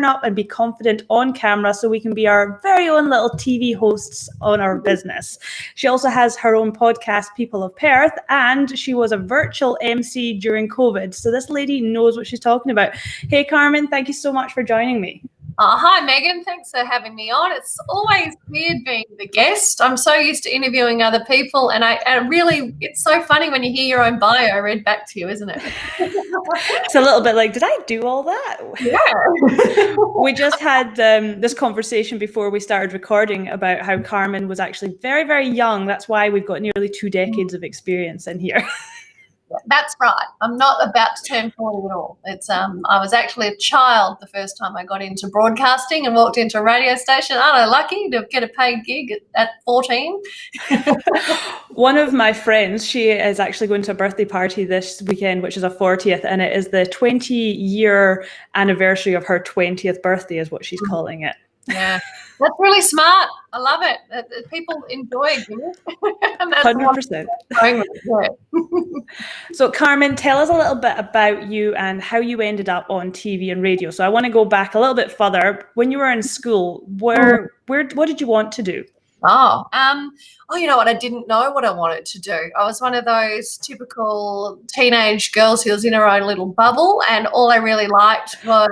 up and be confident on camera so we can be our very own little TV hosts on our business. She also has her own podcast, People of Perth, and she was a virtual MC during COVID. So this lady knows what she's talking about. Hey, Carmen, thank you so much for joining me. Hi, Megan. Thanks for having me on. It's always weird being the guest. I'm so used to interviewing other people, and it's so funny when you hear your own bio read back to you, isn't it? It's a little bit like, did I do all that? Yeah. We just had this conversation before we started recording about how Carmen was actually very, very young. That's why we've got nearly 2 decades of experience in here. That's right. I'm not about to turn 40 at all. It's I was actually a child the first time I got into broadcasting and walked into a radio station. Aren't I lucky to get a paid gig at 14? One of my friends, she is actually going to a birthday party this weekend, which is a 40th, and it is the 20-year anniversary of her 20th birthday is what she's calling it. Yeah, that's really smart. I love it. People enjoy it. 100%. So, Carmen, tell us a little bit about you and how you ended up on TV and radio. So I want to go back a little bit further. When you were in school, what did you want to do? You know what? I didn't know what I wanted to do. I was one of those typical teenage girls who was in her own little bubble, and all I really liked was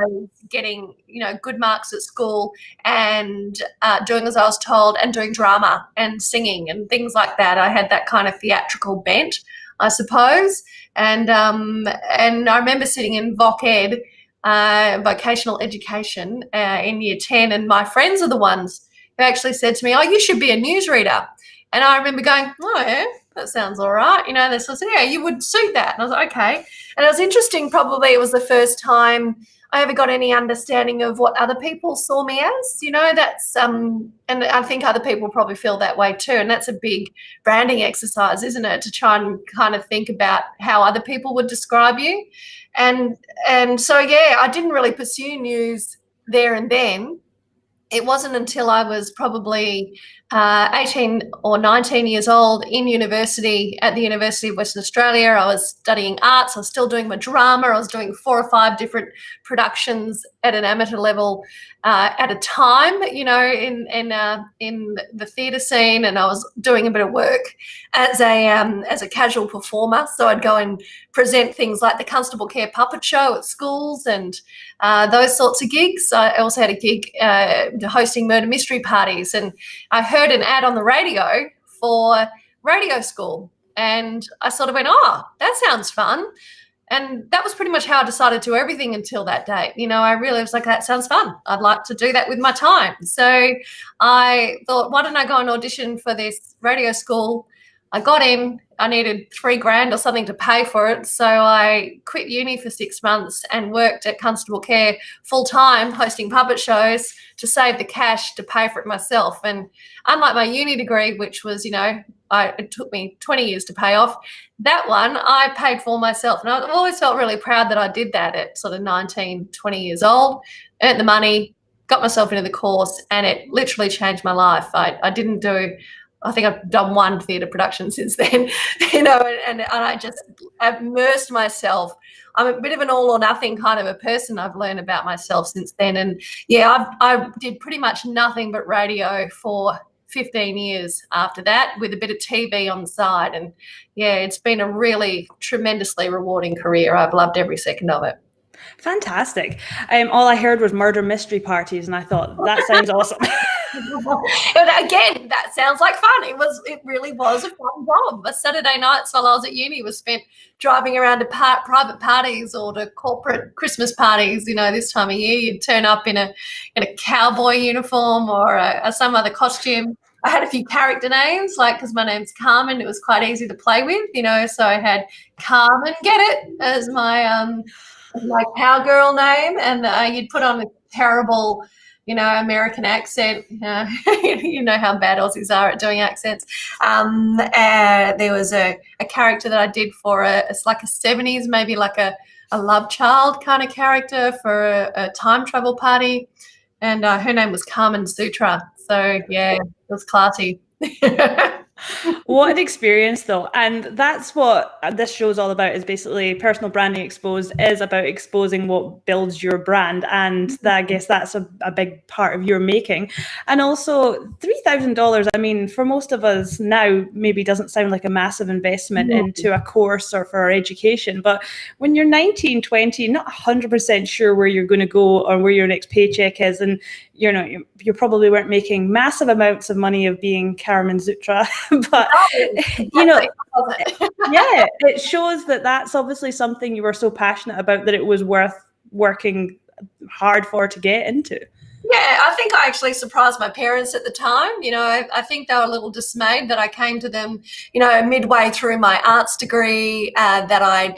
getting, good marks at school and doing as I was told and doing drama and singing and things like that. I had that kind of theatrical bent, I suppose. And I remember sitting in Backend, vocational education in year 10, and my friends are the ones who actually said to me, "Oh, you should be a newsreader." And I remember going, "Oh, yeah, that sounds all right." They said, "Yeah, you would suit that." And I was like, "Okay." And it was interesting. Probably it was the first time I ever got any understanding of what other people saw me as. That's and I think other people probably feel that way too. And that's a big branding exercise, isn't it? To try and kind of think about how other people would describe you. And so, yeah, I didn't really pursue news there and then. It wasn't until I was probably 18 or 19 years old in university at the University of Western Australia. I was studying arts. I was still doing my drama. I was doing 4 or 5 different productions at an amateur level at a time, in the theatre scene, and I was doing a bit of work as a casual performer. So I'd go and present things like the Constable Care Puppet Show at schools and those sorts of gigs. I also had a gig hosting murder mystery parties, and I heard an ad on the radio for radio school, and I sort of went, "Oh, that sounds fun." And that was pretty much how I decided to do everything until that date. I really was like, that sounds fun. I'd like to do that with my time. So I thought, why don't I go and audition for this radio school? I got in. I needed $3,000 or something to pay for it. So I quit uni for 6 months and worked at Constable Care full-time, hosting puppet shows to save the cash to pay for it myself. And unlike my uni degree, which was, it took me 20 years to pay off, that one I paid for myself. And I've always felt really proud that I did that at sort of 19, 20 years old, earned the money, got myself into the course, and it literally changed my life. I think I've done 1 theatre production since then, and I just immersed myself. I'm a bit of an all or nothing kind of a person. I've learned about myself since then. And, yeah, I did pretty much nothing but radio for 15 years after that, with a bit of TV on the side. And, yeah, it's been a really tremendously rewarding career. I've loved every second of it. Fantastic. All I heard was murder mystery parties, and I thought, that sounds awesome. But again, that sounds like fun. It really was a fun job. But Saturday nights while I was at uni was spent driving around to private parties or to corporate Christmas parties. This time of year, you'd turn up in a cowboy uniform or some other costume. I had a few character names, because my name's Carmen. It was quite easy to play with, so I had Carmen, get it, as my cowgirl name, and you'd put on a terrible, American accent. You know how bad Aussies are at doing accents. There was a character that I did for it's like a 70s, maybe like a love child kind of character for a time travel party, and her name was Carmen Sutra. So yeah, it was classy. What an experience, though. And that's what this show's all about, is basically personal branding exposed, is about exposing what builds your brand. And I guess that's a big part of your making. And also $3,000, I mean, for most of us now, maybe doesn't sound like a massive investment into a course or for our education. But when you're 19, 20, not 100% sure where you're going to go or where your next paycheck is, and you probably weren't making massive amounts of money of being Carmen Zutra, but yeah, it shows that that's obviously something you were so passionate about that it was worth working hard for to get into. Yeah, I think I actually surprised my parents at the time. I think they were a little dismayed that I came to them, midway through my arts degree that I,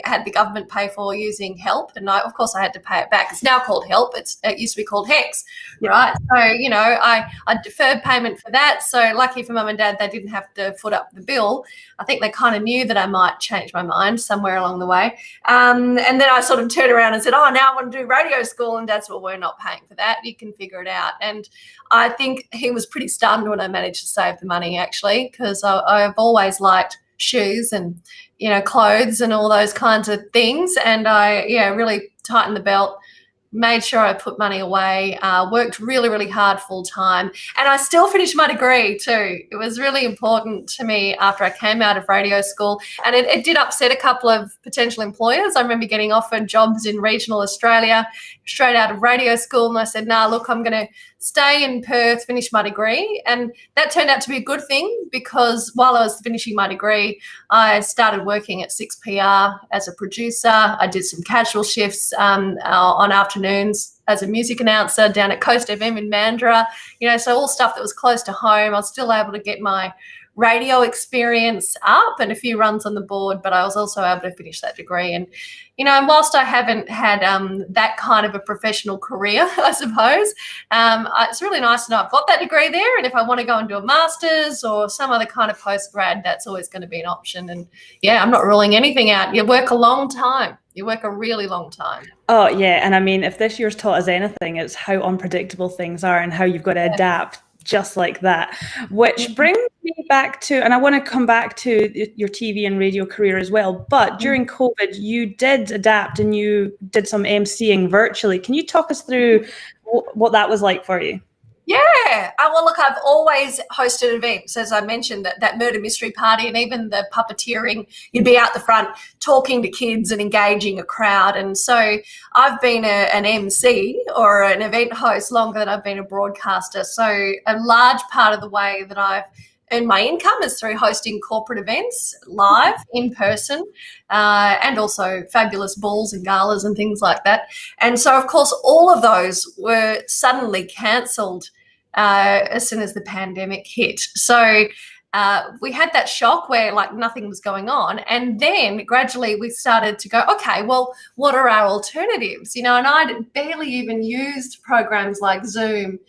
had the government pay for using HELP. And of course I had to pay it back. It's now called HELP. It used to be called HEX, right? So, I deferred payment for that. So lucky for mum and dad, they didn't have to foot up the bill. I think they kind of knew that I might change my mind somewhere along the way. And then I sort of turned around and said, now I want to do radio school. And Dad's, well, we're not paying for that. You can figure it out. And I think he was pretty stunned when I managed to save the money, actually, because I've always liked shoes and, clothes and all those kinds of things. And I, really tightened the belt, made sure I put money away, worked really, really hard full time. And I still finished my degree too. It was really important to me after I came out of radio school. And it did upset a couple of potential employers. I remember getting offered jobs in regional Australia straight out of radio school. And I said, look, I'm going to stay in Perth, finish my degree. And that turned out to be a good thing, because while I was finishing my degree, I started working at 6PR as a producer. I did some casual shifts on afternoons as a music announcer down at Coast FM in Mandurah, so all stuff that was close to home. I was still able to get my radio experience up and a few runs on the board, but I was also able to finish that degree. And, whilst I haven't had that kind of a professional career, I suppose, it's really nice to know I've got that degree there. And if I want to go and do a master's or some other kind of post-grad, that's always going to be an option. And, I'm not ruling anything out. You work a long time. You work a really long time. Oh, yeah. And I mean, if this year's taught us anything, it's how unpredictable things are and how you've got to adapt just like that, which brings me back to, and I want to come back to your TV and radio career as well, but during COVID, you did adapt and you did some emceeing virtually. Can you talk us through what that was like for you? Yeah. Well, look, I've always hosted events, as I mentioned, that murder mystery party and even the puppeteering. You'd be out the front talking to kids and engaging a crowd. And so I've been an MC or an event host longer than I've been a broadcaster. So a large part of the way that I've earned my income is through hosting corporate events live in person, and also fabulous balls and galas and things like that. And so, of course, all of those were suddenly cancelled as soon as the pandemic hit. So we had that shock where nothing was going on. And then gradually we started to go, okay, well, what are our alternatives? And I'd barely even used programs like Zoom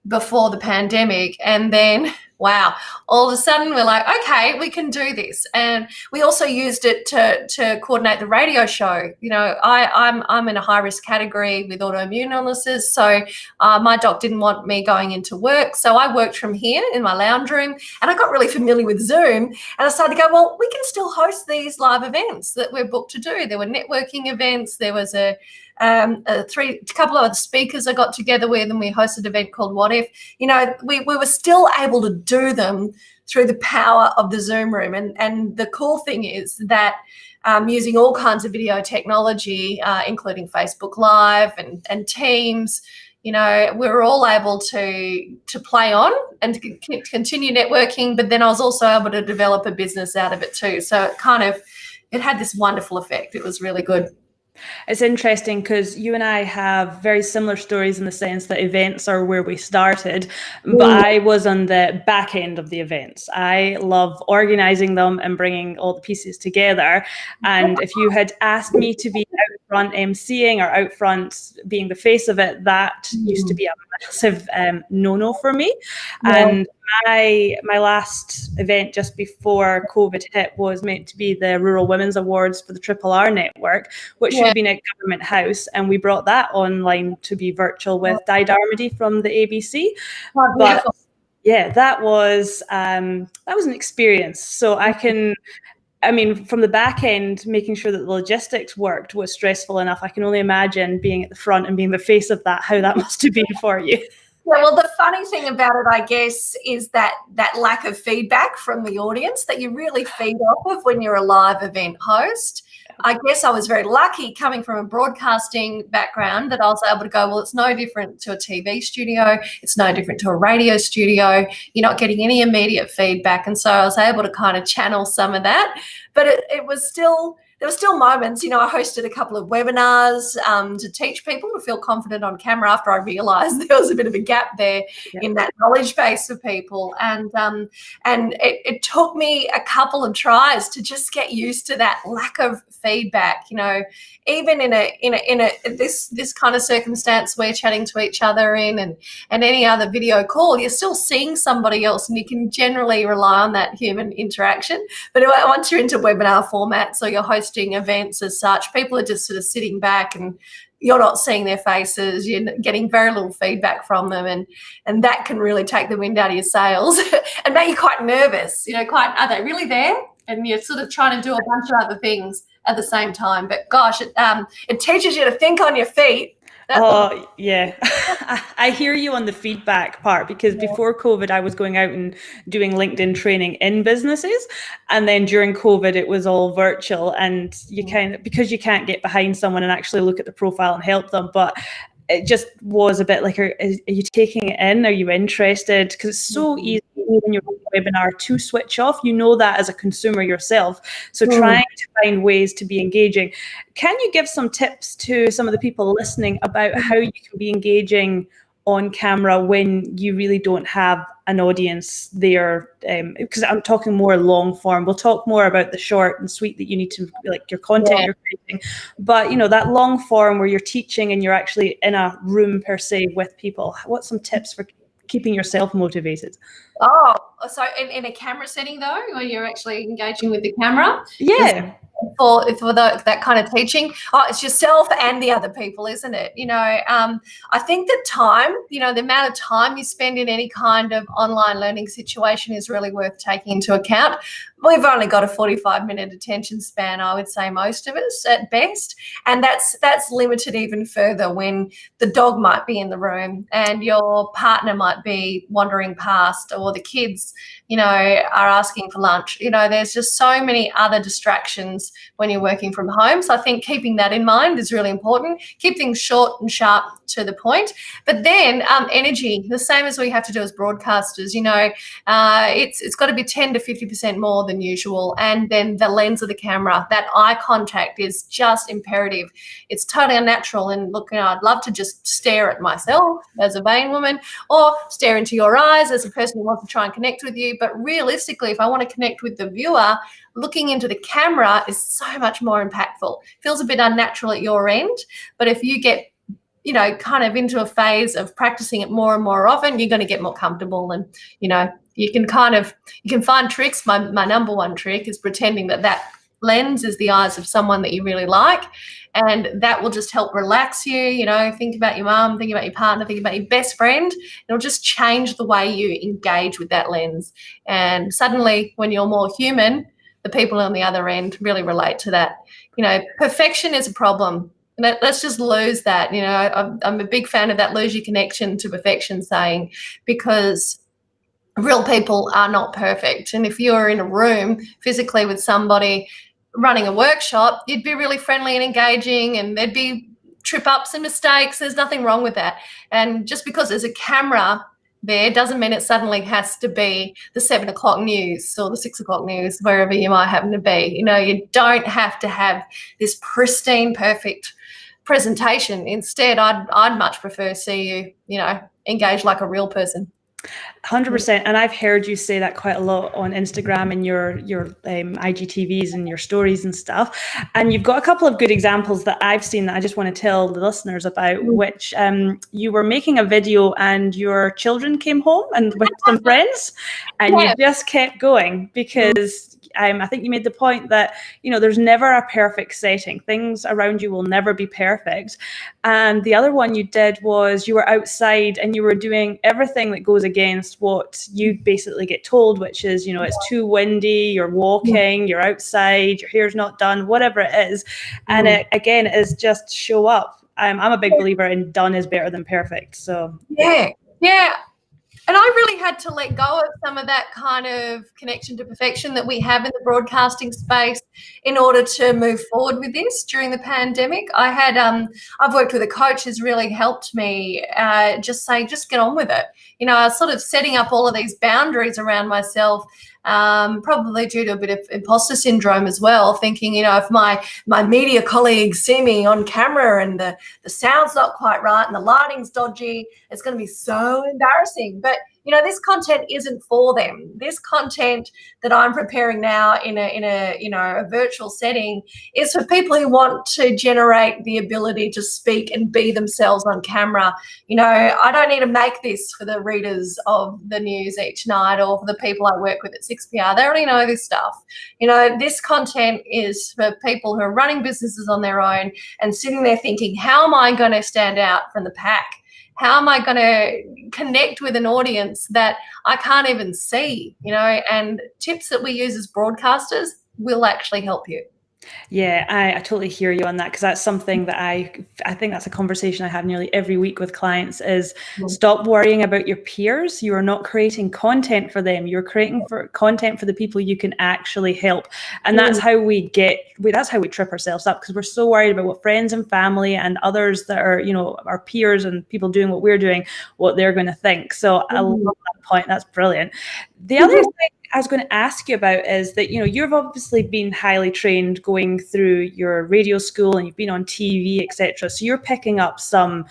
before the pandemic. And then, wow, all of a sudden we're like, okay, we can do this. And we also used it to coordinate the radio show. I'm in a high risk category with autoimmune illnesses. So my doc didn't want me going into work. So I worked from here in my lounge room, and I got really familiar with Zoom. And I started to go, well, we can still host these live events that we're booked to do. There were networking events. There was a couple of other speakers I got together with, and we hosted an event called What If. We were still able to do them through the power of the Zoom room. And the cool thing is that using all kinds of video technology, including Facebook Live and Teams, we were all able to play on and to continue networking, but then I was also able to develop a business out of it too. So it had this wonderful effect. It was really good. It's interesting because you and I have very similar stories in the sense that events are where we started, but I was on the back end of the events. I love organizing them and bringing all the pieces together. And if you had asked me to be out front emceeing or out front being the face of it, that used to be a massive no-no for me. Yeah. And my last event just before COVID hit was meant to be the Rural Women's Awards for the Triple R network, which should have been at Government House, and we brought that online to be virtual with Di Darmody from the ABC. But Yeah, that was an experience. So from the back end, making sure that the logistics worked was stressful enough. I can only imagine being at the front and being the face of that, how that must have been for you. Yeah, well, the funny thing about it, I guess, is that lack of feedback from the audience that you really feed off of when you're a live event host. I guess I was very lucky coming from a broadcasting background that I was able to go, well, it's no different to a TV studio. It's no different to a radio studio. You're not getting any immediate feedback. And so I was able to kind of channel some of that. But it was still, there were still moments, I hosted a couple of webinars to teach people to feel confident on camera after I realised there was a bit of a gap there in that knowledge base of people. And it took me a couple of tries to just get used to that lack of feedback. Even in this kind of circumstance we're chatting to each other in, and any other video call, you're still seeing somebody else, and you can generally rely on that human interaction. But once you're into webinar formats or you're hosting events as such, people are just sort of sitting back and you're not seeing their faces, you're getting very little feedback from them, and that can really take the wind out of your sails and make you quite nervous, are they really there? And you're sort of trying to do a bunch of other things at the same time. But gosh, it teaches you to think on your feet. Oh, yeah. I hear you on the feedback part, because before COVID, I was going out and doing LinkedIn training in businesses. And then during COVID, it was all virtual, and because you can't get behind someone and actually look at the profile and help them. But it just was a bit like, are you taking it in? Are you interested? Because it's so easy when you're on a webinar to switch off. You know that as a consumer yourself. So trying to find ways to be engaging. Can you give some tips to some of the people listening about how you can be engaging on camera when you really don't have an audience there? Because I'm talking more long form. We'll talk more about the short and sweet that you need to, like your content you're creating. But, that long form where you're teaching and you're actually in a room per se with people. What's some tips for keeping yourself motivated? Oh, so in a camera setting though, where you're actually engaging with the camera? Yeah. For that kind of teaching, it's yourself and the other people, isn't it? I think the time, the amount of time you spend in any kind of online learning situation is really worth taking into account. We've only got a 45-minute attention span, I would say, most of us at best, and that's limited even further when the dog might be in the room and your partner might be wandering past, or the kids, are asking for lunch. There's just so many other distractions when you're working from home. So I think keeping that in mind is really important. Keep things short and sharp to the point. But then energy, the same as we have to do as broadcasters, it's got to be 10 to 50% more than usual. And then the lens of the camera, that eye contact is just imperative. It's totally unnatural. And look, I'd love to just stare at myself as a vain woman, or stare into your eyes as a person who wants to try and connect with you. But realistically, if I want to connect with the viewer, looking into the camera is so much more impactful. Feels a bit unnatural at your end, but if you get kind of into a phase of practicing it more and more often, you're going to get more comfortable. And you can find tricks. My number one trick is pretending that lens is the eyes of someone that you really like, and that will just help relax you. Think about your mum, think about your partner, think about your best friend. It'll just change the way you engage with that lens, and suddenly when you're more human, the people on the other end really relate to that. Perfection is a problem. Let's just lose that. I'm a big fan of that lose your connection to perfection saying, because real people are not perfect. And if you're in a room physically with somebody running a workshop, you'd be really friendly and engaging, and there'd be trip ups and mistakes. There's nothing wrong with that. And just because there's a camera there doesn't mean it suddenly has to be the 7 o'clock news or the 6 o'clock news, wherever you might happen to be. You don't have to have this pristine, perfect presentation. Instead, I'd much prefer see you, engage like a real person. 100%. And I've heard you say that quite a lot on Instagram and your IGTVs and your stories and stuff. And you've got a couple of good examples that I've seen that I just want to tell the listeners about, which you were making a video and your children came home and with some friends, and you just kept going because I think you made the point that, there's never a perfect setting. Things around you will never be perfect. And the other one you did was you were outside and you were doing everything that goes against what you basically get told, which is, it's too windy, you're walking, you're outside, your hair's not done, whatever it is. And it, again, is just show up. I'm a big believer in done is better than perfect. So yeah. And I really had to let go of some of that kind of connection to perfection that we have in the broadcasting space in order to move forward with this during the pandemic. I've worked with a coach who's really helped me just get on with it. I was sort of setting up all of these boundaries around myself, probably due to a bit of imposter syndrome as well, thinking, if my media colleagues see me on camera and the sound's not quite right and the lighting's dodgy, it's going to be so embarrassing. But this content isn't for them. This content that I'm preparing now in a virtual setting is for people who want to generate the ability to speak and be themselves on camera. I don't need to make this for the readers of the news each night or for the people I work with at 6PR. They already know this stuff. This content is for people who are running businesses on their own and sitting there thinking, how am I going to stand out from the pack? How am I going to connect with an audience that I can't even see, and tips that we use as broadcasters will actually help you. Yeah, I totally hear you on that, because that's something that I think that's a conversation I have nearly every week with clients is stop worrying about your peers. You are not creating content for them. You're creating content for the people you can actually help. And that's how we trip ourselves up, because we're so worried about what friends and family and others that are, our peers and people doing what we're doing, what they're going to think. So I love that point. That's brilliant. The other thing I was going to ask you about is that, you've obviously been highly trained going through your radio school and you've been on TV, etc. So you're picking up some,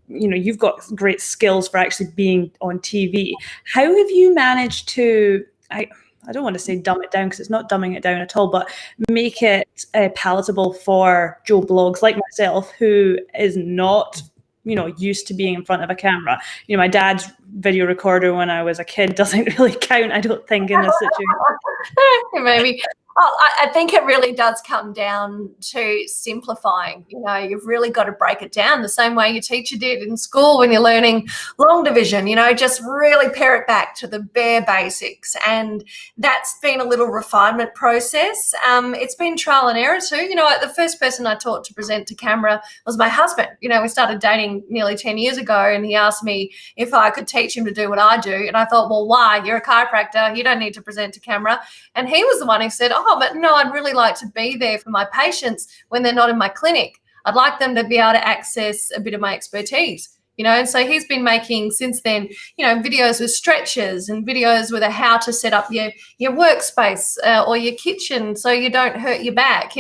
you've got great skills for actually being on TV. How have you managed to, I don't want to say dumb it down, because it's not dumbing it down at all, but make it palatable for Joe Blogs like myself, who is not used to being in front of a camera. My dad's video recorder when I was a kid doesn't really count, I don't think, in this situation. Maybe. I think it really does come down to simplifying. You've really got to break it down the same way your teacher did in school when you're learning long division, just really pare it back to the bare basics. And that's been a little refinement process. It's been trial and error too. The first person I taught to present to camera was my husband. We started dating nearly 10 years ago, and he asked me if I could teach him to do what I do. And I thought, well, why? You're a chiropractor. You don't need to present to camera. And he was the one who said, but no, I'd really like to be there for my patients when they're not in my clinic. I'd like them to be able to access a bit of my expertise, and so he's been making since then, videos with stretches and videos with how to set up your workspace or your kitchen so you don't hurt your back.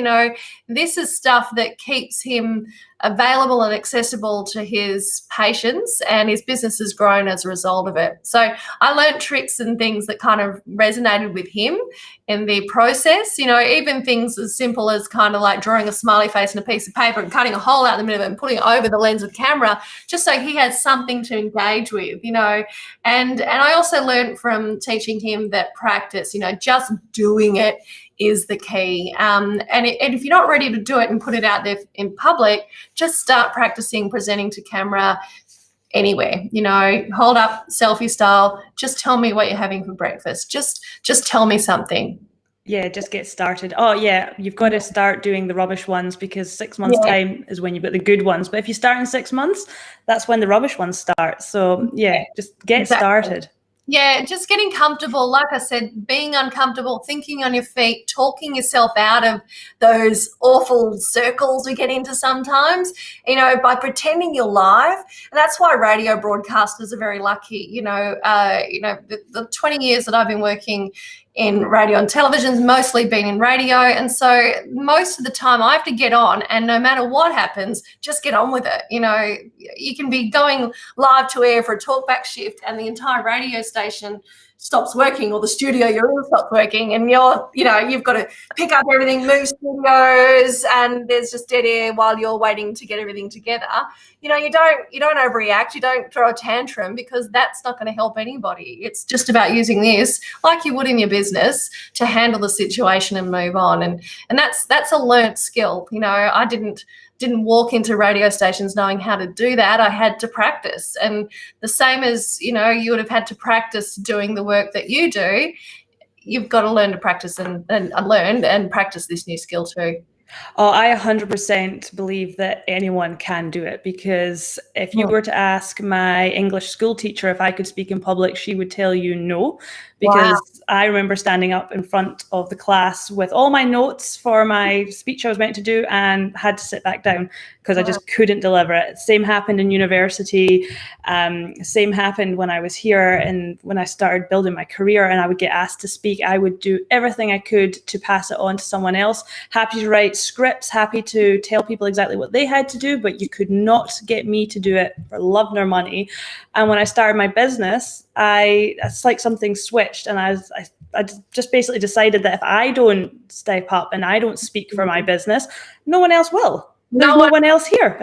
This is stuff that keeps him available and accessible to his patients, and his business has grown as a result of it. So I learned tricks and things that kind of resonated with him in the process, even things as simple as kind of like drawing a smiley face in a piece of paper and cutting a hole out in the middle of it and putting it over the lens of the camera just so he has something to engage with, and I also learned from teaching him that practice, just doing it is the key. And if you're not ready to do it and put it out there in public, just start practicing presenting to camera anywhere. Hold up selfie style. Just tell me what you're having for breakfast. Just tell me something. Yeah, just get started. Oh, yeah, you've got to start doing the rubbish ones, because 6 months' time is when you've got the good ones. But if you start in 6 months, that's when the rubbish ones start. So, yeah, just get started. Yeah, just getting comfortable. Like I said, being uncomfortable, thinking on your feet, talking yourself out of those awful circles we get into sometimes, by pretending you're live. And that's why radio broadcasters are very lucky. The 20 years that I've been working in radio and television's mostly been in radio, and so most of the time I have to get on, and no matter what happens, just get on with it. You can be going live to air for a talkback shift and the entire radio station stops working, or the studio you're in stops working, and you've got to pick up everything, move studios, and there's just dead air while you're waiting to get everything together. You don't overreact, you don't throw a tantrum, because that's not going to help anybody. It's just about using this like you would in your business to handle the situation and move on. And that's a learnt skill. I didn't walk into radio stations knowing how to do that. I had to practice. And the same as, you would have had to practice doing the work that you do, you've got to learn to practice and learn and practice this new skill too. Oh, I 100% believe that anyone can do it, because if you were to ask my English school teacher if I could speak in public, she would tell you no, because I remember standing up in front of the class with all my notes for my speech I was meant to do and had to sit back down because I just couldn't deliver it. Same happened in university. Same happened when I was here and when I started building my career and I would get asked to speak. I would do everything I could to pass it on to someone else. Happy to write scripts, happy to tell people exactly what they had to do, but you could not get me to do it for love nor money. And when I started my business, it's like something switched, and I just basically decided that if I don't step up and I don't speak for my business, no one else will. There's no one else here.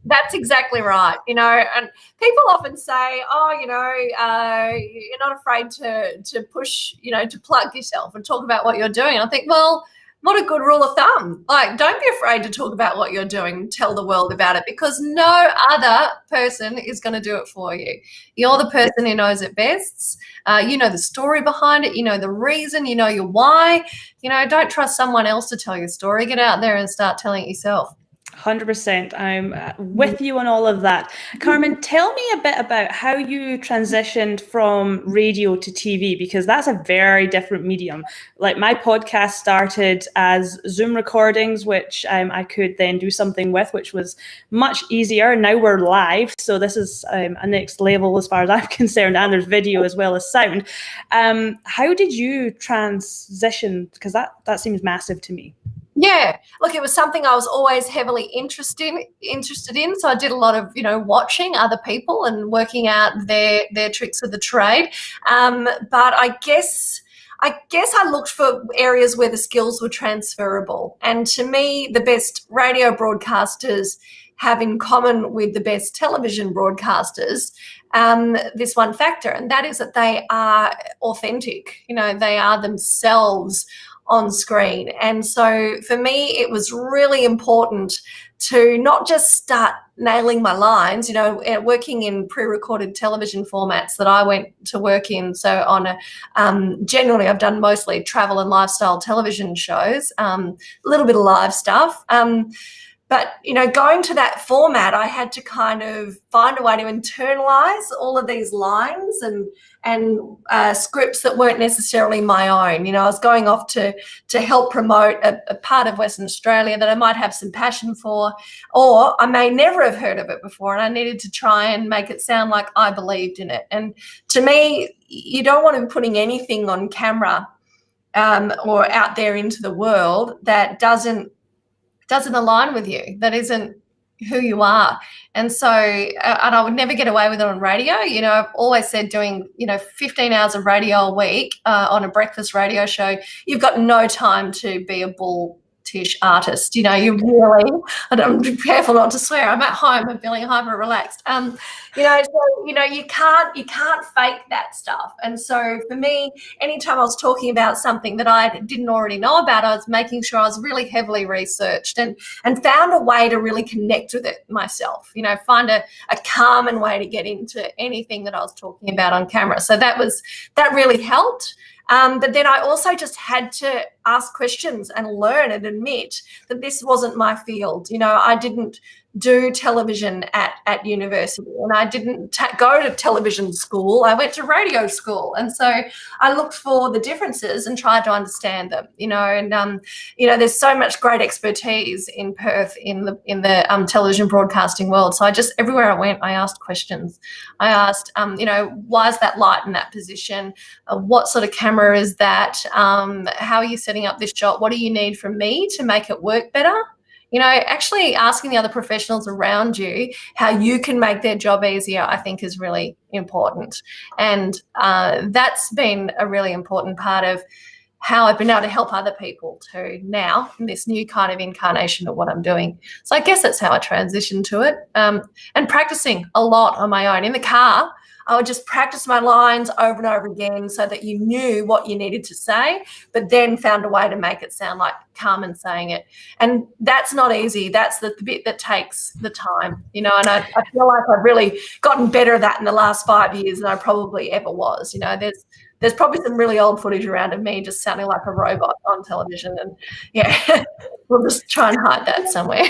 That's exactly right. And people often say, you're not afraid to push, to plug yourself and talk about what you're doing. I think, well, what a good rule of thumb. Like, don't be afraid to talk about what you're doing, tell the world about it, because no other person is going to do it for you. You're the person who knows it best. You know the story behind it. You know the reason. You know your why. Don't trust someone else to tell your story. Get out there and start telling it yourself. 100%. I'm with you on all of that. Carmen, tell me a bit about how you transitioned from radio to TV, because that's a very different medium. Like, my podcast started as Zoom recordings, which I could then do something with, which was much easier. Now we're live, so this is a next level as far as I'm concerned, and there's video as well as sound. How did you transition? Because that seems massive to me. Yeah, look, it was something I was always heavily interested in. So I did a lot of, watching other people and working out their tricks of the trade. But I guess I looked for areas where the skills were transferable. And to me, the best radio broadcasters have in common with the best television broadcasters this one factor, and that is that they are authentic. They are themselves on screen. And so for me, it was really important to not just start nailing my lines, working in pre-recorded television formats that I went to work in. So generally I've done mostly travel and lifestyle television shows, a little bit of live stuff. But, going to that format, I had to kind of find a way to internalize all of these lines and scripts that weren't necessarily my own. I was going off to help promote a part of Western Australia that I might have some passion for, or I may never have heard of it before, and I needed to try and make it sound like I believed in it. And to me, you don't want to be putting anything on camera or out there into the world that doesn't align with you, that isn't who you are. And so, and I would never get away with it on radio. I've always said doing, 15 hours of radio a week on a breakfast radio show, you've got no time to be a bull-tish artist. You really, and I'm careful not to swear, I'm at home, I'm feeling hyper relaxed. You can't fake that stuff. And so for me, anytime I was talking about something that I didn't already know about, I was making sure I was really heavily researched and found a way to really connect with it myself, find a Carmen way to get into anything that I was talking about on camera. So that really helped. But then I also just had to ask questions and learn and admit that this wasn't my field. I didn't do television at university, and I didn't go to television school. I went to radio school, and so I looked for the differences and tried to understand them. There's so much great expertise in Perth in the television broadcasting world. So everywhere I went, I asked questions. I asked, why is that light in that position? What sort of camera is that? How are you setting up this shot? What do you need from me to make it work better? actually asking the other professionals around you how you can make their job easier, I think is really important. And that's been a really important part of how I've been able to help other people too now in this new kind of incarnation of what I'm doing. So I guess that's how I transitioned to it. And practicing a lot on my own. In the car, I would just practice my lines over and over again so that you knew what you needed to say, but then found a way to make it sound like Carmen saying it. And that's not easy. That's the bit that takes the time, and I feel like I've really gotten better at that in the last 5 years than I probably ever was. There's probably some really old footage around of me just sounding like a robot on television. And, yeah, we'll just try and hide that somewhere.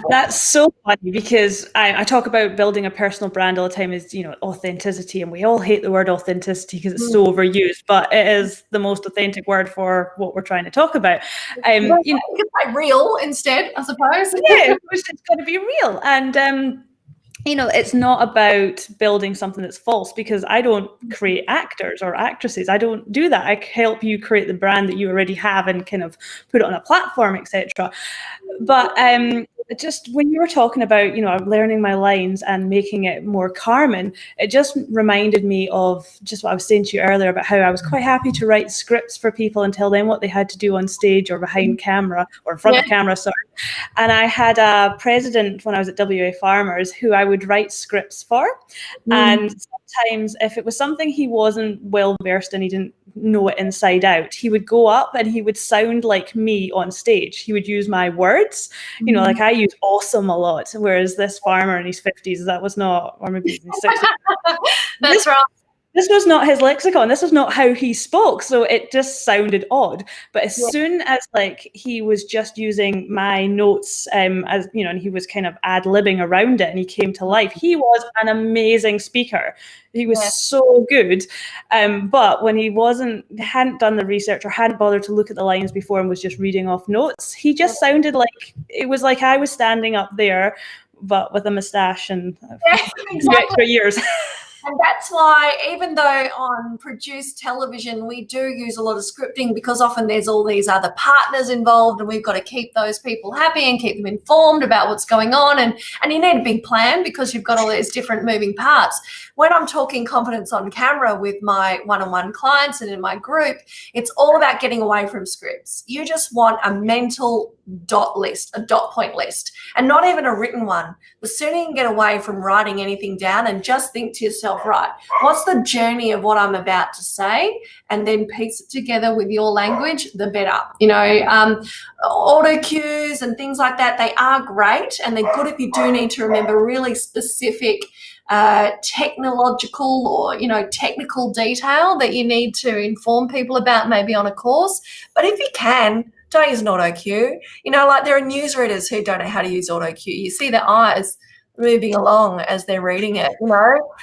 That's so funny because I talk about building a personal brand all the time as, authenticity. And we all hate the word authenticity because it's so overused, but it is the most authentic word for what we're trying to talk about. You can say real instead, I suppose. Yeah, it's got to be real. And, it's not about building something that's false, because I don't create actors or actresses. I don't do that. I help you create the brand that you already have and kind of put it on a platform, etc. But just when you were talking about, learning my lines and making it more Carmen, it just reminded me of just what I was saying to you earlier about how I was quite happy to write scripts for people and tell them what they had to do on stage or behind camera or in front of camera, sorry. And I had a president when I was at WA Farmers who I would write scripts for. And sometimes if it was something he wasn't well versed in, he didn't know it inside out, he would go up and he would sound like me on stage. He would use my words, like I use awesome a lot, whereas this farmer in his 50s, that was not, or maybe in his 60s. That's right. This was not his lexicon. This was not how he spoke. So it just sounded odd. But as soon as he was just using my notes as, and he was kind of ad-libbing around it and he came to life, he was an amazing speaker. He was so good. But when he hadn't done the research or hadn't bothered to look at the lines before and was just reading off notes, he just sounded like, it was like I was standing up there, but with a moustache and extra years. And that's why, even though on produced television we do use a lot of scripting, because often there's all these other partners involved and we've got to keep those people happy and keep them informed about what's going on, and you need a big plan because you've got all these different moving parts. When I'm talking confidence on camera with my one-on-one clients and in my group, it's all about getting away from scripts. You just want a mental dot list, a dot point list, and not even a written one. The sooner you can get away from writing anything down and just think to yourself, right, what's the journey of what I'm about to say, and then piece it together with your language, the better. Auto cues and things like that, they are great and they're good if you do need to remember really specific technological or technical detail that you need to inform people about, maybe on a course. But if you can, don't use an auto cue. Like there are newsreaders who don't know how to use auto cue. You see their eyes moving along as they're reading it,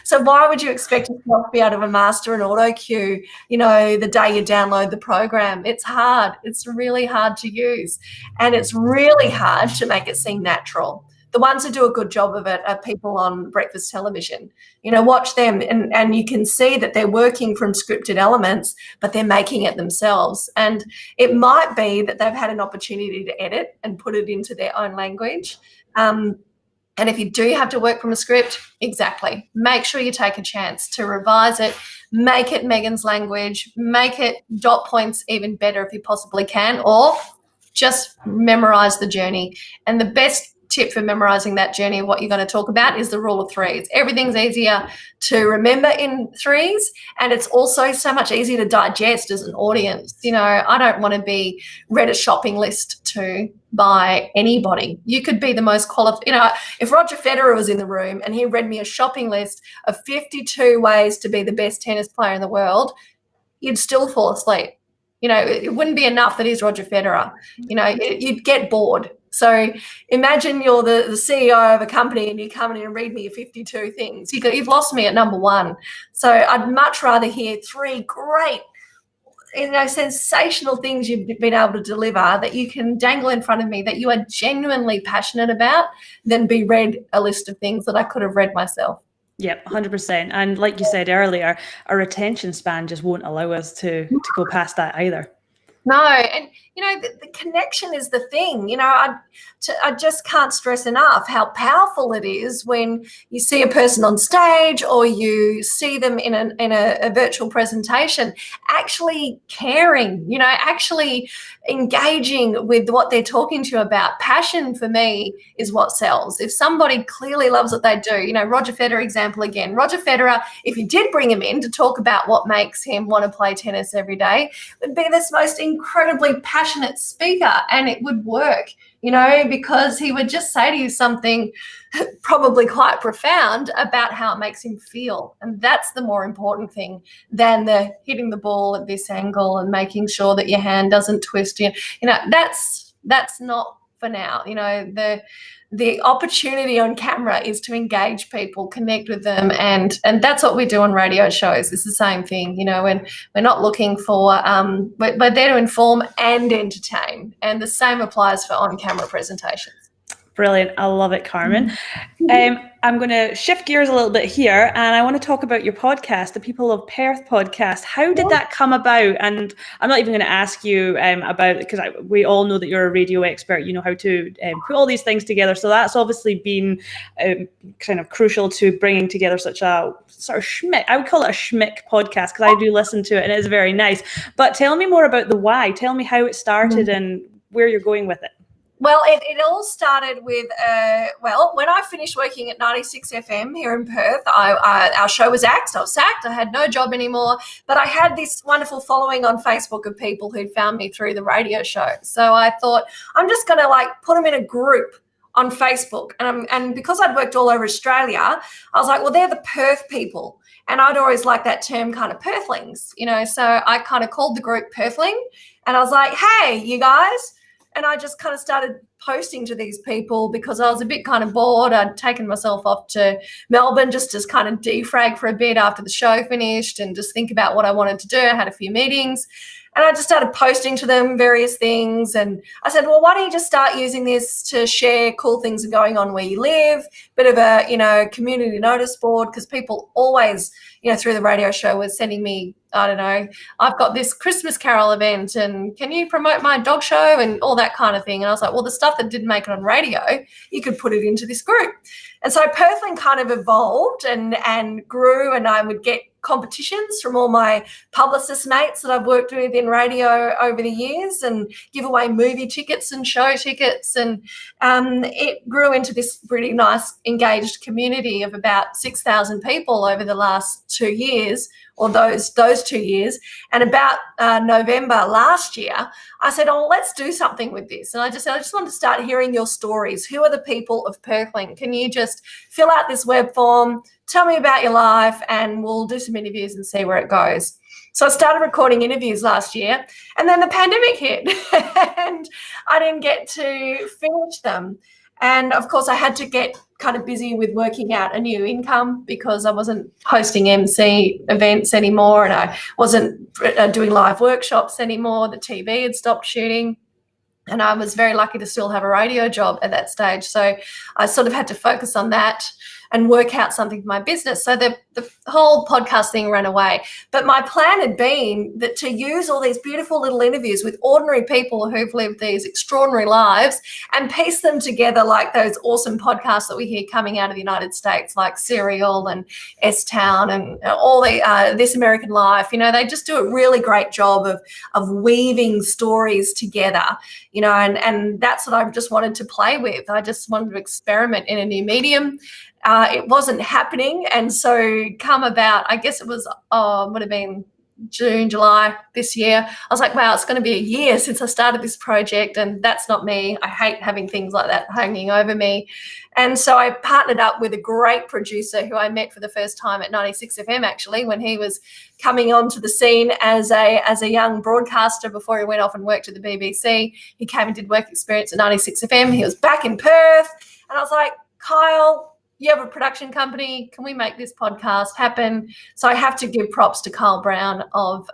So why would you expect yourself to be able to master an auto cue, the day you download the program? It's hard. It's really hard to use. And it's really hard to make it seem natural. The ones who do a good job of it are people on breakfast television. Watch them and you can see that they're working from scripted elements, but they're making it themselves. And it might be that they've had an opportunity to edit and put it into their own language. And if you do have to work from a script, exactly, make sure you take a chance to revise it, make it Megan's language, make it dot points even better if you possibly can, or just memorize the journey. And the best tip for memorizing that journey of what you're going to talk about is the rule of threes. Everything's easier to remember in threes, and it's also so much easier to digest as an audience. I don't want to be read a shopping list to by anybody. You could be the most qualified. If Roger Federer was in the room and he read me a shopping list of 52 ways to be the best tennis player in the world, you'd still fall asleep. It wouldn't be enough that he's Roger Federer. You'd get bored. So imagine you're the CEO of a company and you come in and read me 52 things. You've lost me at number one. So I'd much rather hear 3 great, sensational things you've been able to deliver that you can dangle in front of me that you are genuinely passionate about than be read a list of things that I could have read myself. Yep, 100%. And like you said earlier, our attention span just won't allow us to go past that either. No, and the connection is the thing. I just can't stress enough how powerful it is when you see a person on stage or you see them in a virtual presentation, actually caring, actually engaging with what they're talking to you about. Passion for me is what sells. If somebody clearly loves what they do, Roger Federer example again. Roger Federer, if you did bring him in to talk about what makes him want to play tennis every day, would be this most incredibly passionate speaker, and it would work, because he would just say to you something probably quite profound about how it makes him feel. And that's the more important thing than the hitting the ball at this angle and making sure that your hand doesn't twist. That's not for now. The opportunity on camera is to engage people, connect with them, and that's what we do on radio shows. It's the same thing, when we're not looking for, we're there to inform and entertain, and the same applies for on-camera presentations. Brilliant. I love it, Carmen. I'm going to shift gears a little bit here, and I want to talk about your podcast, the People of Perth Podcast. How did that come about? And I'm not even going to ask you about it, because we all know that you're a radio expert. You know how to put all these things together. So that's obviously been kind of crucial to bringing together such a sort of schmick. I would call it a schmick podcast, because I do listen to it and it is very nice. But tell me more about the why. Tell me how it started and where you're going with it. Well, it all started with, when I finished working at 96 FM here in Perth, our show was axed. I was sacked. I had no job anymore. But I had this wonderful following on Facebook of people who'd found me through the radio show. So I thought, I'm just going to put them in a group on Facebook. And because I'd worked all over Australia, I was like, well, they're the Perth people. And I'd always liked that term, kind of Perthlings, So I kind of called the group Perthling. And I was like, hey, you guys. And I just kind of started posting to these people because I was a bit kind of bored. I'd taken myself off to Melbourne just to kind of defrag for a bit after the show finished and just think about what I wanted to do. I had a few meetings and I just started posting to them various things. And I said, well, why don't you just start using this to share cool things that are going on where you live, bit of a, community notice board, because people always, through the radio show were sending me, I don't know, I've got this Christmas Carol event and can you promote my dog show and all that kind of thing. And I was like, well, the stuff that didn't make it on radio, you could put it into this group. And so Perthling kind of evolved and grew, and I would get competitions from all my publicist mates that I've worked with in radio over the years and give away movie tickets and show tickets. And it grew into this pretty nice engaged community of about 6,000 people over the last 2 years, or those 2 years. And about November last year, I said, oh, let's do something with this. And I just said, I just want to start hearing your stories. Who are the people of Perthling? Can you just fill out this web form, tell me about your life, and we'll do some interviews and see where it goes. So I started recording interviews last year, and then the pandemic hit and I didn't get to finish them. And, of course, I had to get kind of busy with working out a new income because I wasn't hosting MC events anymore and I wasn't doing live workshops anymore. The TV had stopped shooting. And I was very lucky to still have a radio job at that stage. So I sort of had to focus on that and work out something for my business. So the whole podcast thing ran away. But my plan had been that to use all these beautiful little interviews with ordinary people who've lived these extraordinary lives and piece them together like those awesome podcasts that we hear coming out of the United States, like Serial and S-Town and all the This American Life. They just do a really great job of weaving stories together, and that's what I just wanted to play with. I just wanted to experiment in a new medium. It wasn't happening, and so come about, I guess it was, would have been June, July this year. I was like, wow, it's going to be a year since I started this project, and that's not me. I hate having things like that hanging over me. And so I partnered up with a great producer who I met for the first time at 96 FM, actually, when he was coming onto the scene as a young broadcaster before he went off and worked at the BBC. He came and did work experience at 96 FM. He was back in Perth, and I was like, Kyle, you have a production company. Can we make this podcast happen? So I have to give props to Kyle Brown of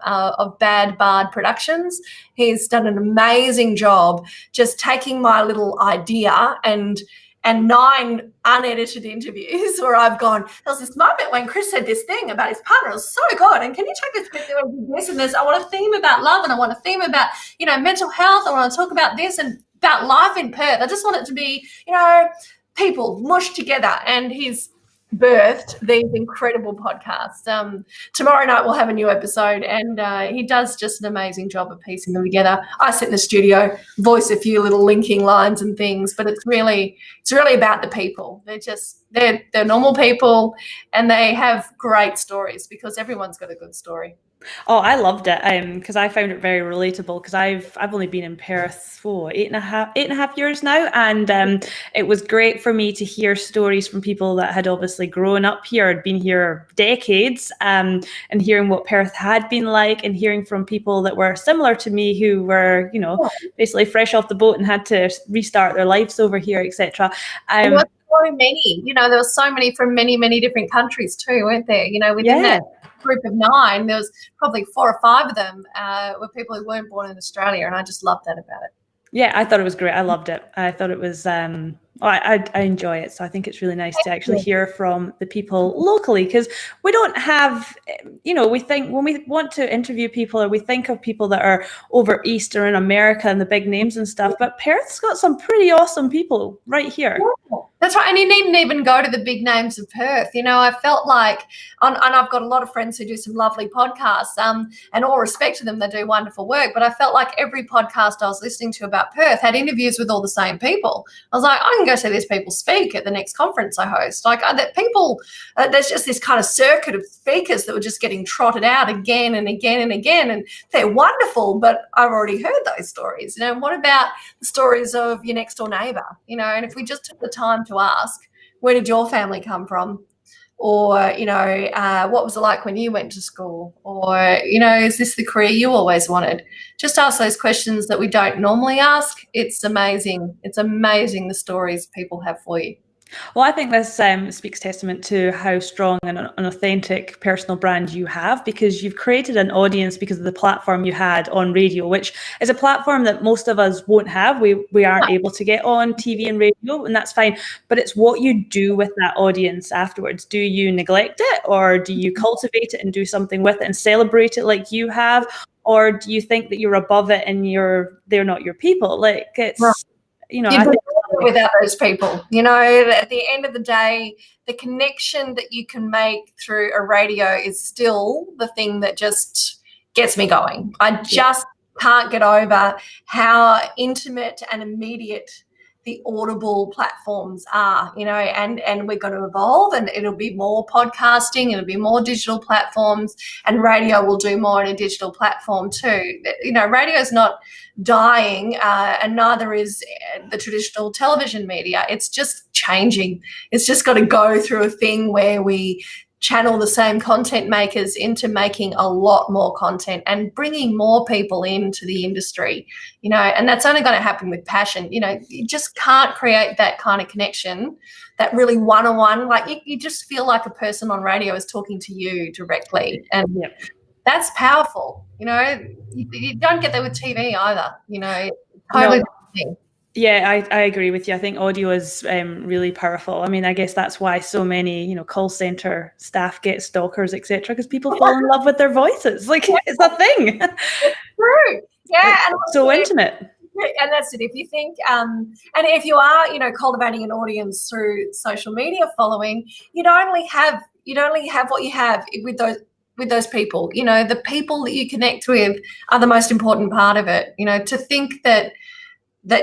Bad Bard Productions. He's done an amazing job just taking my little idea and and 9 unedited interviews where I've gone, there was this moment when Chris said this thing about his partner. It was so good. And can you take this with this and this? I want a theme about love, and I want a theme about, mental health. I want to talk about this and about life in Perth. I just want it to be, people mushed together. And he's birthed these incredible podcasts. Tomorrow night we'll have a new episode, and he does just an amazing job of piecing them together. I sit in the studio, voice a few little linking lines and things, but it's really about the people. They're normal people, and they have great stories because everyone's got a good story. Oh, I loved it because I found it very relatable, because I've only been in Perth for 8.5 years now, and it was great for me to hear stories from people that had obviously grown up here, had been here decades, and hearing what Perth had been like, and hearing from people that were similar to me who were, basically fresh off the boat and had to restart their lives over here, etc. So many, there were so many from many, many different countries too, weren't there? Within that group of 9, there was probably 4 or 5 of them were people who weren't born in Australia, and I just loved that about it. Yeah, I thought it was great. I loved it. I thought it was, I enjoy it. So I think it's really nice to actually hear from the people locally, because we don't have, we think when we want to interview people, or we think of people that are over East or in America and the big names and stuff, but Perth's got some pretty awesome people right here. Yeah, that's right. And you needn't even go to the big names of Perth. I felt like, and I've got a lot of friends who do some lovely podcasts, and all respect to them, they do wonderful work, but I felt like every podcast I was listening to about Perth had interviews with all the same people. I was like, I can go see these people speak at the next conference I host. Like that people, there's just this kind of circuit of speakers that were just getting trotted out again and again and again, and they're wonderful, but I've already heard those stories. What about the stories of your next door neighbour? And if we just took the time to ask, where did your family come from? Or, what was it like when you went to school? Or, is this the career you always wanted? Just ask those questions that we don't normally ask. It's amazing. It's amazing the stories people have for you. Well, I think this speaks testament to how strong and an authentic personal brand you have, because you've created an audience because of the platform you had on radio, which is a platform that most of us won't have. We aren't able to get on TV and radio, and that's fine. But it's what you do with that audience afterwards. Do you neglect it, or do you cultivate it and do something with it and celebrate it like you have? Or do you think that you're above it and they're not your people? Like it's... I think without those people, at the end of the day, the connection that you can make through a radio is still the thing that just gets me going. I just can't get over how intimate and immediate the audible platforms are, and we're going to evolve, and it'll be more podcasting, it'll be more digital platforms, and radio will do more on a digital platform too. Radio is not dying, and neither is the traditional television media. It's just changing. It's just got to go through a thing where we channel the same content makers into making a lot more content and bringing more people into the industry, and that's only going to happen with passion. You just can't create that kind of connection, that really one-on-one, like you just feel like a person on radio is talking to you directly, and that's powerful. You don't get that with TV either, totally different thing. Yeah, I agree with you. I think audio is really powerful. I mean, I guess that's why so many, call center staff get stalkers, etc., because people fall in love with their voices. Like, it's a thing. It's true. Yeah. It's so intimate. And that's it. If you think, and if you are, cultivating an audience through social media following, you'd only have what you have with those people. The people that you connect with are the most important part of it. To think that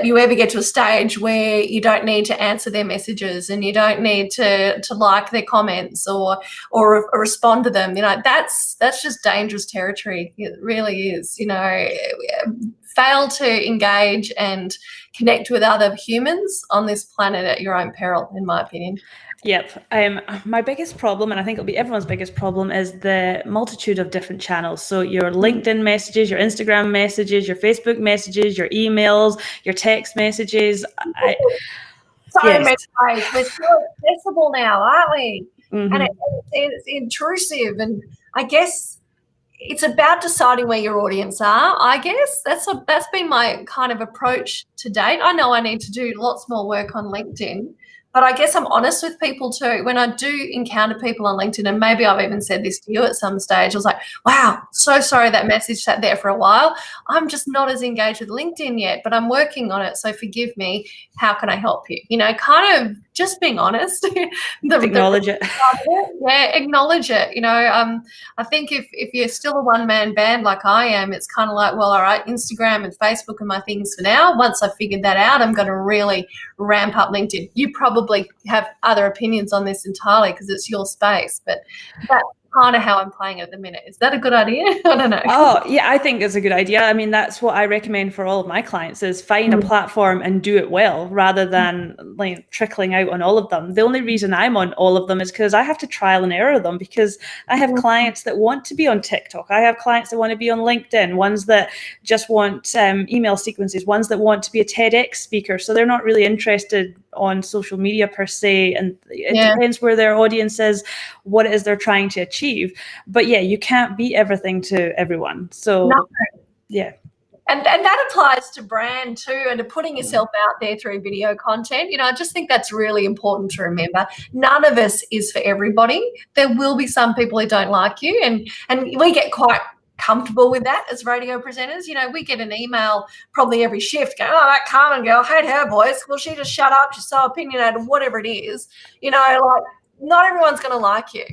you ever get to a stage where you don't need to answer their messages and you don't need to like their comments or respond to them, that's just dangerous territory. It really is. Fail to engage and connect with other humans on this planet at your own peril, in my opinion. Yep. My biggest problem, and I think it'll be everyone's biggest problem, is the multitude of different channels. So your LinkedIn messages, your Instagram messages, your Facebook messages, your emails, your text messages. Many ways. We're so accessible now, aren't we? Mm-hmm. And it's intrusive. And I guess it's about deciding where your audience are. I guess that's been my kind of approach to date. I know I need to do lots more work on LinkedIn, But I guess I'm honest with people too. When I do encounter people on LinkedIn, and maybe I've even said this to you at some stage, I was like, wow, so sorry that message sat there for a while. I'm just not as engaged with LinkedIn yet, but I'm working on it. So forgive me. How can I help you? You know, kind of just being honest. Acknowledge it. Yeah, acknowledge it. You know, I think if you're still a one-man band like I am, it's kind of like, well, all right, Instagram and Facebook are my things for now. Once I've figured that out, I'm going to really ramp up LinkedIn. You probably have other opinions on this entirely because it's your space, but that's kind of how I'm playing it at the minute. Is that a good idea? I don't know. Oh, yeah, I think it's a good idea. I mean, that's what I recommend for all of my clients is find a platform and do it well rather than like trickling out on all of them. The only reason I'm on all of them is because I have to trial and error them, because I have clients that want to be on TikTok. I have clients that want to be on LinkedIn, ones that just want email sequences, ones that want to be a TEDx speaker. So they're not really interested on social media per se, and it depends where their audience is, what it is they're trying to achieve. But yeah, you can't be everything to everyone. So yeah. And that applies to brand too, and to putting yourself out there through video content. You know, I just think that's really important to remember. None of us is for everybody. There will be some people who don't like you, and we get quite comfortable with that as radio presenters. You know, we get an email probably every shift going, oh, that Carmen girl, hate her voice. Well, she just shut up. She's so opinionated, whatever it is. You know, like not everyone's going to like you.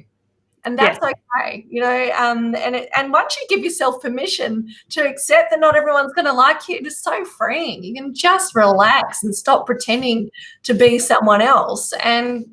And that's okay, you know, and once you give yourself permission to accept that not everyone's going to like you, it is so freeing. You can just relax and stop pretending to be someone else and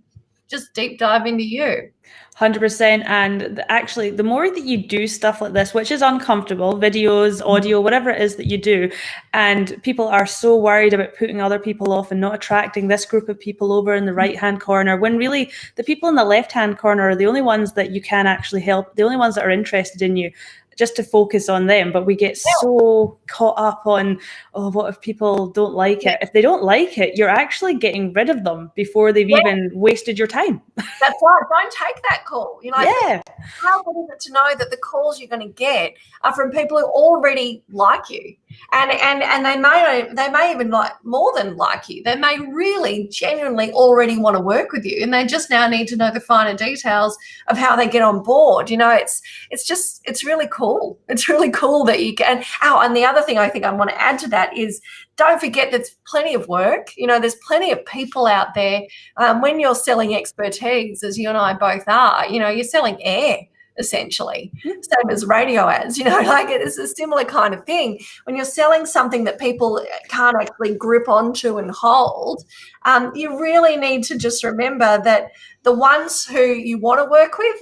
just deep dive into you. 100%. And actually, the more that you do stuff like this, which is uncomfortable, videos, audio, whatever it is that you do, and people are so worried about putting other people off and not attracting this group of people over in the right-hand corner, when really the people in the left-hand corner are the only ones that you can actually help, the only ones that are interested in you, just to focus on them. But we get so caught up on, oh, what if people don't like it? If they don't like it, you're actually getting rid of them before they've even wasted your time. That's right. Don't take that call. You know, how good is it to know that the calls you're going to get are from people who already like you, and they may even like more than like you. They may really genuinely already want to work with you, and they just now need to know the finer details of how they get on board. You know, it's really cool. It's really cool that you can. Oh, and the other thing I think I want to add to that is, don't forget there's plenty of work. You know, there's plenty of people out there. When you're selling expertise, as you and I both are, you know, you're selling air, essentially, same as radio ads, you know, like it's a similar kind of thing. When you're selling something that people can't actually grip onto and hold, you really need to just remember that the ones who you want to work with,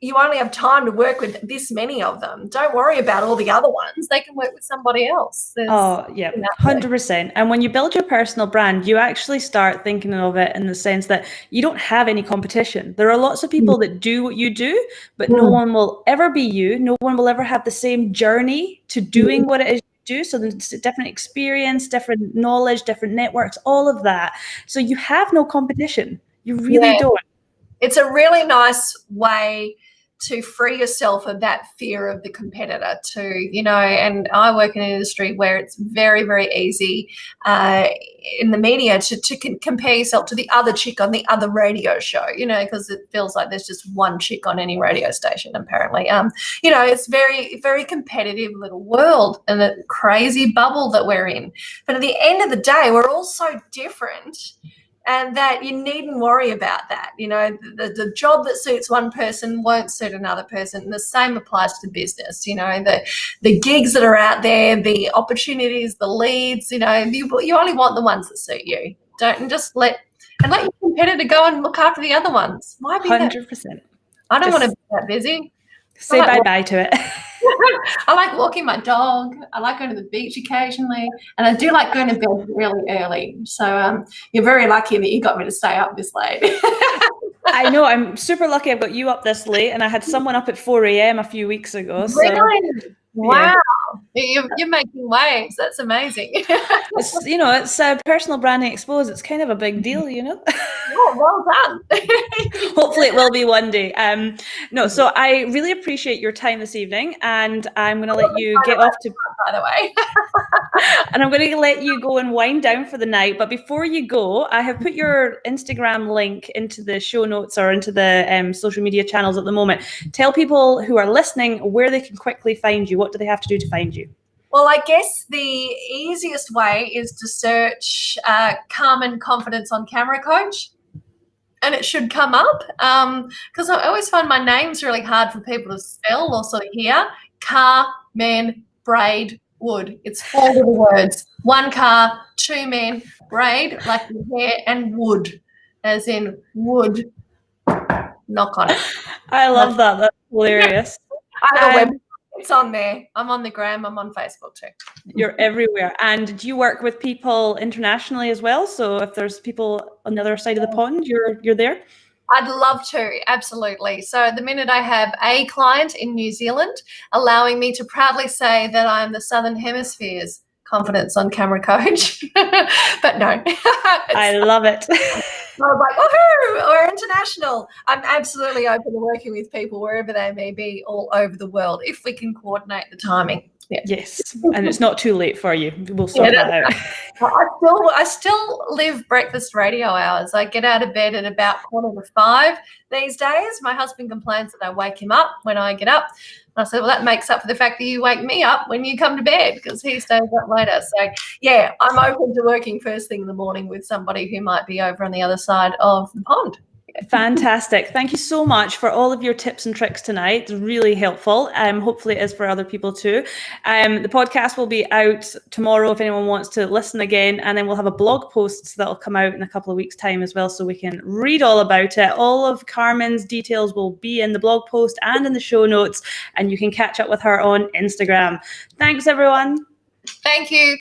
you only have time to work with this many of them. Don't worry about all the other ones. They can work with somebody else. 100%. And when you build your personal brand, you actually start thinking of it in the sense that you don't have any competition. There are lots of people that do what you do, but no one will ever be you. No one will ever have the same journey to doing what it is you do. So there's a different experience, different knowledge, different networks, all of that. So you have no competition. You really don't. It's a really nice way to free yourself of that fear of the competitor too, you know. And I work in an industry where it's very, very easy in the media to compare yourself to the other chick on the other radio show, you know, because it feels like there's just one chick on any radio station, apparently. You know, it's very, very competitive little world and a crazy bubble that we're in. But at the end of the day, we're all so different, and that you needn't worry about that. You know, the job that suits one person won't suit another person. And the same applies to business. You know, the gigs that are out there, the opportunities, the leads, you know, you only want the ones that suit you. Don't just let your competitor go and look after the other ones. Why be 100%. I don't want to be that busy. Say bye-bye to it. I like walking my dog. I like going to the beach occasionally, and I do like going to bed really early. So you're very lucky that you got me to stay up this late. I know. I'm super lucky I've got you up this late, and I had someone up at 4 a.m. a few weeks ago. So, really? Wow. Yeah. You're making waves. That's amazing. It's personal branding exposed. It's kind of a big deal, you know. Oh, well done. Hopefully it will be one day. No, so I really appreciate your time this evening, and I'm going to let you get off to. By the way. And I'm going to let you go and wind down for the night. But before you go, I have put your Instagram link into the show notes or into the social media channels at the moment. Tell people who are listening where they can quickly find you. What do they have to do to find you? Well, I guess the easiest way is to search Carmen Confidence on Camera Coach, and it should come up, because I always find my name's really hard for people to spell or sort of hear. Carmen Braidwood. It's 4 little words. 1 car, 2 men, braid, like the hair, and wood, as in wood. Knock on it. I love that. That's hilarious. I have a website. It's on there. I'm on the gram. I'm on Facebook too. You're everywhere. And do you work with people internationally as well? So if there's people on the other side of the pond, you're there? I'd love to, absolutely. So the minute I have a client in New Zealand, allowing me to proudly say that I'm the Southern Hemisphere's Confidence on Camera Coach. But no. I love it. I was like, woohoo, we're international. I'm absolutely open to working with people wherever they may be all over the world if we can coordinate the timing. Yeah. Yes, and it's not too late for you. We'll sort that out. I still live breakfast radio hours. I get out of bed at about 4:45 these days. My husband complains that I wake him up when I get up. And I said, well, that makes up for the fact that you wake me up when you come to bed, because he stays up later. So, yeah, I'm open to working first thing in the morning with somebody who might be over on the other side of the pond. Fantastic. Thank you so much for all of your tips and tricks tonight. It's really helpful. Hopefully it is for other people too. The podcast will be out tomorrow if anyone wants to listen again, and then we'll have a blog post that'll come out in a couple of weeks' time as well, so we can read all about it. All of Carmen's details will be in the blog post and in the show notes, and you can catch up with her on Instagram. Thanks, everyone. Thank you.